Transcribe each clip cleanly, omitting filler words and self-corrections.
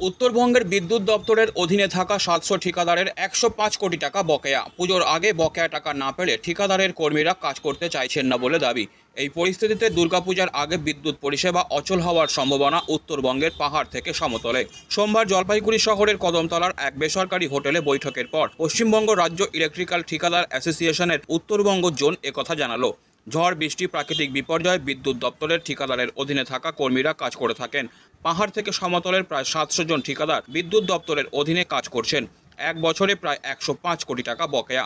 উত্তরবঙ্গের বিদ্যুৎ দপ্তরের অধীনে থাকা ৭০০ ঠিকাদারের ১০৫ কোটি টাকা বকেয়া। পুজোর আগে বকেয়া টাকা না পেলে ঠিকাদারের কর্মীরা কাজ করতে চাইছেন না বলে দাবি। এই পরিস্থিতিতে দুর্গাপূজার আগে বিদ্যুৎ পরিষেবা অচল হওয়ার সম্ভাবনা উত্তরবঙ্গের পাহাড় থেকে সমতলে। সোমবার জলপাইগুড়ি শহরের কদমতলার এক বেসরকারি হোটেলে বৈঠকের পর পশ্চিমবঙ্গ রাজ্য ইলেকট্রিক্যাল ঠিকাদার অ্যাসোসিয়েশনের উত্তরবঙ্গ জোন একথা জানালো। ঝড় বৃষ্টি প্রাকৃতিক বিপর্যয় বিদ্যুৎ দপ্তরের ঠিকাদারের অধীনে থাকা কর্মীরা কাজ করে থাকেন। পাহাড় থেকে সমতলের প্রায় ৭০০ জন ঠিকাদার বিদ্যুৎ দপ্তরের অধীনে কাজ করছেন। এক বছরে প্রায় ১০৫ কোটি টাকা বকেয়া।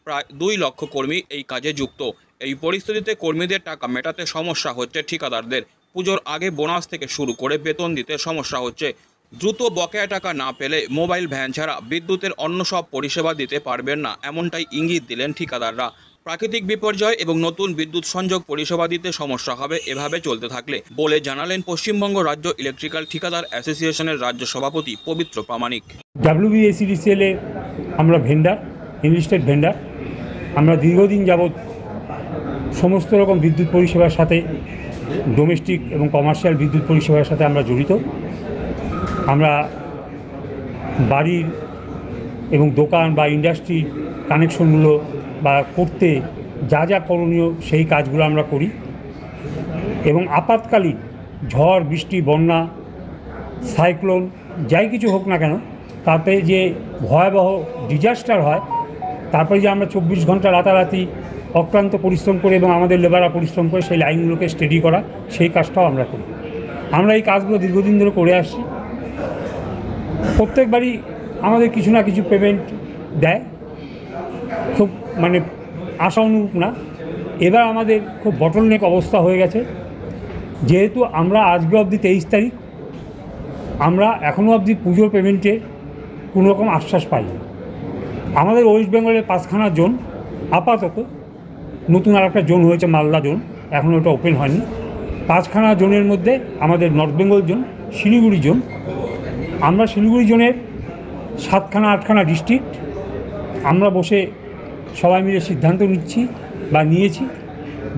প্রায় ২ লক্ষ কর্মী এই কাজে যুক্ত। এই পরিস্থিতিতে কর্মীদের টাকা মেটাতে সমস্যা হচ্ছে ঠিকাদারদের। পুজোর আগে বোনাস থেকে শুরু করে বেতন দিতে সমস্যা হচ্ছে। দ্রুত বকেয়া টাকা না পেলে মোবাইল ভ্যান ছাড়া বিদ্যুতের অন্য সব পরিষেবা দিতে পারবেন না, এমনটাই ইঙ্গিত দিলেন ঠিকাদাররা। প্রাকৃতিক বিপর্যয় এবং নতুন বিদ্যুৎ সংযোগ পরিষেবা দিতে সমস্যা হবে এভাবে চলতে থাকলে বলে জানালেন পশ্চিমবঙ্গ রাজ্য ইলেকট্রিক্যাল ঠিকাদার অ্যাসোসিয়েশনের রাজ্য সভাপতি পবিত্র প্রামাণিক। WBSEDCL এ আমরা ভেন্ডার, এনলিস্টেড ভেন্ডার। আমরা দীর্ঘদিন যাবৎ সমস্ত রকম বিদ্যুৎ পরিষেবার সাথে, ডোমেস্টিক এবং কমার্শিয়াল বিদ্যুৎ পরিষেবার সাথে আমরা জড়িত। আমরা বাড়ির এবং দোকান বা ইন্ডাস্ট্রির কানেকশনগুলো বা করতে যা যা করণীয় সেই কাজগুলো আমরা করি এবং আপাতকালীন ঝড় বৃষ্টি বন্যা সাইক্লোন যাই কিছু হোক না কেন, তাতে যে ভয়াবহ ডিজাস্টার হয়, তারপরে যে আমরা ২৪ ঘন্টা রাতারাতি অক্লান্ত পরিশ্রম করে এবং আমাদের লেবাররা পরিশ্রম করে সেই লাইনগুলোকে স্টেডি করা, সেই কাজটাও আমরা করি। আমরা এই কাজগুলো দীর্ঘদিন ধরে করে আসছি। প্রত্যেকবারই আমাদের কিছু না কিছু পেমেন্ট দেয়, খুব আশা অনুরূপ না। এবার আমাদের খুব বটলনেক অবস্থা হয়ে গেছে, যেহেতু আমরা আজকে অবধি 23 তারিখ, আমরা এখনও অবধি পুজোর পেমেন্টের কোনো রকম আশ্বাস পাইনি। আমাদের ওয়েস্ট বেঙ্গলের 5খানা জোন, আপাতত নতুন আর একটা জোন হয়েছে মালদা জোন, এখনও ওটা ওপেন হয়নি। 5খানা জোনের মধ্যে আমাদের north Bengal zone, Siliguri zone. আমরা শিলিগুড়ি জোনের 7খানা 8খানা ডিস্ট্রিক্ট আমরা বসে সবাই মিলে সিদ্ধান্ত নিচ্ছি বা নিয়েছি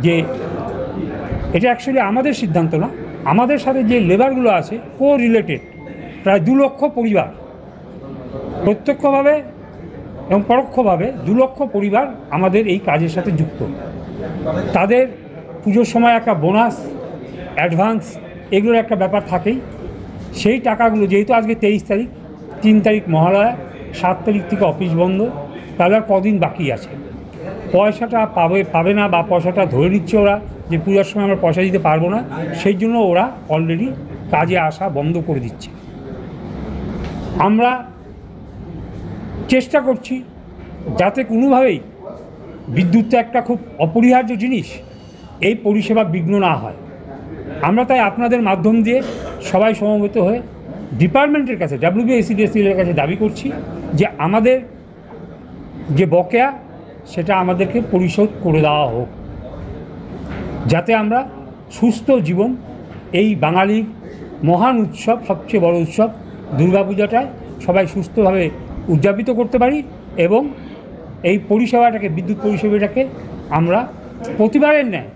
যে এটা অ্যাকচুয়ালি আমাদের সিদ্ধান্ত না, আমাদের সাথে যে লেবারগুলো আছে কো রিলেটেড প্রায় 2 লক্ষ পরিবার, প্রত্যক্ষভাবে এবং পরোক্ষভাবে 2 লক্ষ পরিবার আমাদের এই কাজের সাথে যুক্ত। তাদের পুজোর সময় একটা বোনাস, অ্যাডভান্স, এগুলোর একটা ব্যাপার থাকেই। সেই টাকাগুলো যেহেতু আজকে 23 তারিখ, 3 তারিখ মহালয়া, 7 তারিখ থেকে অফিস বন্ধ, তাহলে আর কদিন বাকি আছে। পয়সাটা পাবে না বা পয়সাটা ধরে নিচ্ছে ওরা যে পূজার সময় আমরা পয়সা দিতে পারবো না, সেই জন্য ওরা অলরেডি কাজে আসা বন্ধ করে দিচ্ছে। আমরা চেষ্টা করছি যাতে কোনোভাবেই বিদ্যুৎটা একটা খুব অপরিহার্য জিনিস, এই পরিষেবা বিঘ্ন না হয়। আমরা তাই আপনাদের মাধ্যম দিয়ে সবাই সমবেত হয়ে ডিপার্টমেন্টের কাছে, WBSEDCL কাছে দাবি করছি যে আমাদের যে বকেয়া সেটা আমাদেরকে পরিশোধ করে দেওয়া হোক, যাতে আমরা সুস্থ জীবন, এই বাঙালির মহান উৎসব, সবচেয়ে বড় উৎসব দুর্গাপূজাটায় সবাই সুস্থভাবে উদযাপিত করতে পারি এবং এই পরিষেবাটাকে, বিদ্যুৎ পরিষেবাটাকে আমরা প্রতিবারের ন্যায়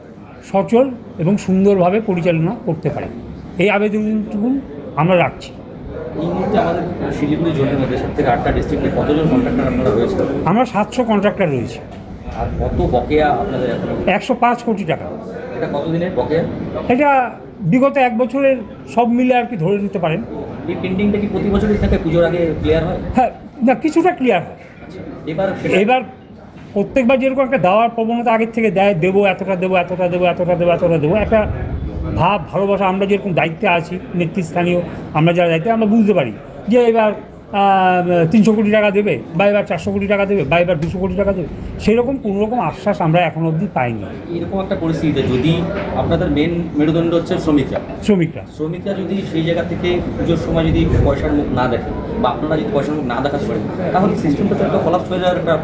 সচল এবং সুন্দরভাবে পরিচালনা করতে পারি। এই আবেদনটুকু আমরা রাখছি। এই মুহূর্তে আমাদের শিলিগুড়ি জোনের মধ্যে 7 থেকে 8টা ডিস্ট্রিক্টে কতজন কন্ট্রাক্টর আপনারা রয়েছে? আমরা 700 কন্ট্রাক্টর রয়েছে। আর কত বকেয়া আপনাদের? 105 কোটি টাকা। এটা কতদিনের বকেয়া? এটা বিগত 1 বছরের সব মিলে আর কি ধরে নিতে পারেন। এই পেন্ডিংটা কি প্রতি বছরই থাকে, পুজোর আগে ক্লিয়ার হয়? হ্যাঁ, না, কিছুটা ক্লিয়ার হয়। এবার প্রত্যেকবার যেরকম একটা দেওয়ার প্রবণতা আগের থেকে দেয়, দেবো এতটা দেবো, এতটা দেবো, এতটা দেবো, এতটা দেবো, একটা ভাব ভালোবাসা, আমরা যেরকম দায়িত্বে আছি, নেতৃস্থানীয় আমরা যারা দায়িত্বে, আমরা বুঝতে পারি যে এবার 300 কোটি টাকা দেবে বা এবার 400 কোটি টাকা দেবে বা এবার 200 কোটি টাকা দেবে, সেরকম কোনো রকম আশ্বাস আমরা এখনো অবধি পাইনি। এরকম একটা পরিস্থিতিতে যদি আপনাদের মেন মেরুদণ্ড হচ্ছে শ্রমিকরা যদি সেই জায়গা থেকে পুজোর সময় যদি পয়সার মুখ না দেখে বা আপনারা যদি পয়সার মুখ না দেখাতে পারেন, তাহলে সিস্টেমটা তো একটা কলাপস হয়ে যাওয়ার একটা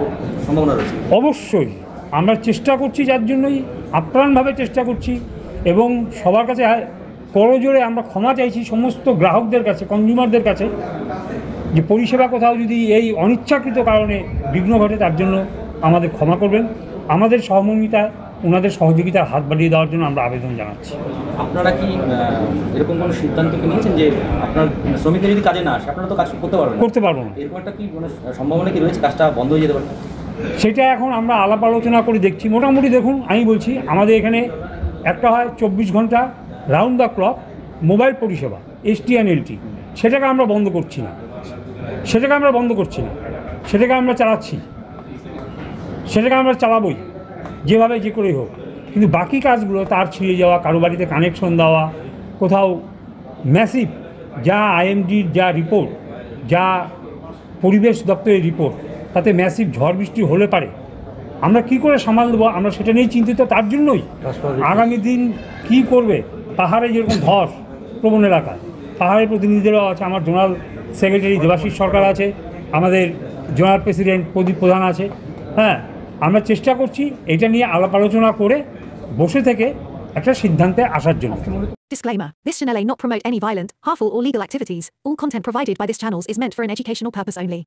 সম্ভাবনা রয়েছে। অবশ্যই আমরা চেষ্টা করছি, যার জন্যই আপ্রাণভাবে চেষ্টা করছি এবং সবার কাছে করজোড়ে আমরা ক্ষমা চাইছি সমস্ত গ্রাহকদের কাছে, কনজিউমারদের কাছে, যে পরিষেবা কোথাও যদি এই অনিচ্ছাকৃত কারণে বিঘ্ন ঘটে তার জন্য আমাদের ক্ষমা করবেন। আমাদের সহমর্মিতা ওনাদের সহযোগিতার হাত বাড়িয়ে দেওয়ার জন্য আমরা আবেদন জানাচ্ছি। আপনারা কি এরকম কোনো সিদ্ধান্ত কি নিয়েছেন যে আপনার শ্রমিকরা যদি কাজে না আসে আপনারা তো কাজ করতে পারবেন না? করতে পারবো না, এরকম একটা কি মানে সম্ভাবনা কি রয়েছে কাজটা বন্ধ হয়ে যেতে পারে? সেটা এখন আমরা আলাপ আলোচনা করে দেখছি। মোটামুটি দেখুন, আমি বলছি আমাদের এখানে একটা হয় 24 ঘন্টা রাউন্ড দ্য ক্লক মোবাইল পরিষেবা STNLT, সেটাকে আমরা বন্ধ করছি না, সেটাকে আমরা চালাচ্ছি, সেটাকে আমরা চালাবই যেভাবে যে করেই হোক। কিন্তু বাকি কাজগুলো তার ছিঁড়ে যাওয়া, কারো বাড়িতে কানেকশন দেওয়া, কোথাও ম্যাসিভ যা IMDর যা রিপোর্ট, যা পরিবেশ দপ্তরের রিপোর্ট, তাতে ম্যাসিভ ঝড় বৃষ্টি হলে পারে আমরা কি করে সামাল দেবো, আমরা সেটা নিয়েই চিন্তিত। তার জন্যই আগামী দিন কি করবে, পাহাড়ে যেরকম ধস প্রবণ এলাকায় পাহাড়ের প্রতিনিধিরাও আছে, আমার জোনাল সেক্রেটারি দেবাশিস সরকার আছে, আমাদের জোনাল প্রেসিডেন্ট প্রদীপ প্রধান আছে। হ্যাঁ, আমরা চেষ্টা করছি এটা নিয়ে আলাপ আলোচনা করে বসে থেকে একটা সিদ্ধান্তে আসার জন্য। Disclaimer. This channel may not promote any violent, harmful or legal activities. All content provided by this channel is meant for an educational purpose only.